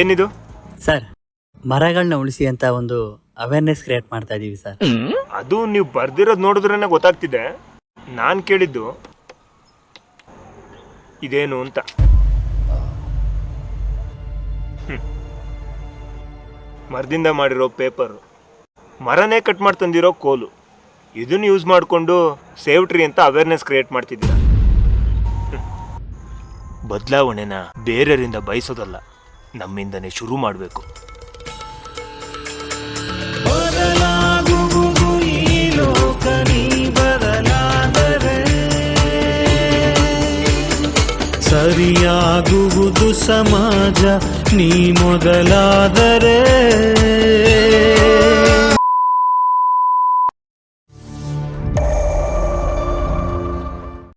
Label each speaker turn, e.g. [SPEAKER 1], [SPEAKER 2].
[SPEAKER 1] ಏನಿದು?
[SPEAKER 2] ಸರ್, ಮರಗಳನ್ನ ಉಳಿಸಿ ಅಂತ ಒಂದು ಅವೇರ್ನೆಸ್ ಕ್ರಿಯೇಟ್ ಮಾಡ್ತಾ ಇದೀವಿ ಸರ್.
[SPEAKER 1] ಅದು ನೀವು ಬರ್ದಿರೋದು ನೋಡಿದ್ರೇನೆ ಗೊತ್ತಾಗ್ತಿದೆ. ನಾನು ಕೇಳಿದ್ದು ಇದೇನು ಅಂತ. ಮರದಿಂದ ಮಾಡಿರೋ ಪೇಪರು, ಮರನೇ ಕಟ್ ಮಾಡಿ ತಂದಿರೋ ಕೋಲು, ಇದನ್ನು ಯೂಸ್ ಮಾಡಿಕೊಂಡು ಸೇವ್ ಟ್ರೀ ಅಂತ ಅವೇರ್ನೆಸ್ ಕ್ರಿಯೇಟ್ ಮಾಡ್ತಿದ್ದೀರಾ. ಬದಲಾವಣೆನ ಬೇರೆಯವರಿಂದ ಬಯಸೋದಲ್ಲ, ನಮ್ಮಿಂದನೇ ಶುರು ಮಾಡಬೇಕು.
[SPEAKER 3] ಬದಲಾಗುವುದು ಈ ಲೋಕ, ನೀ ಬದಲಾದರೆ ಸರಿಯಾಗುವುದು ಸಮಾಜ, ನೀ ಮೊದಲಾದರೆ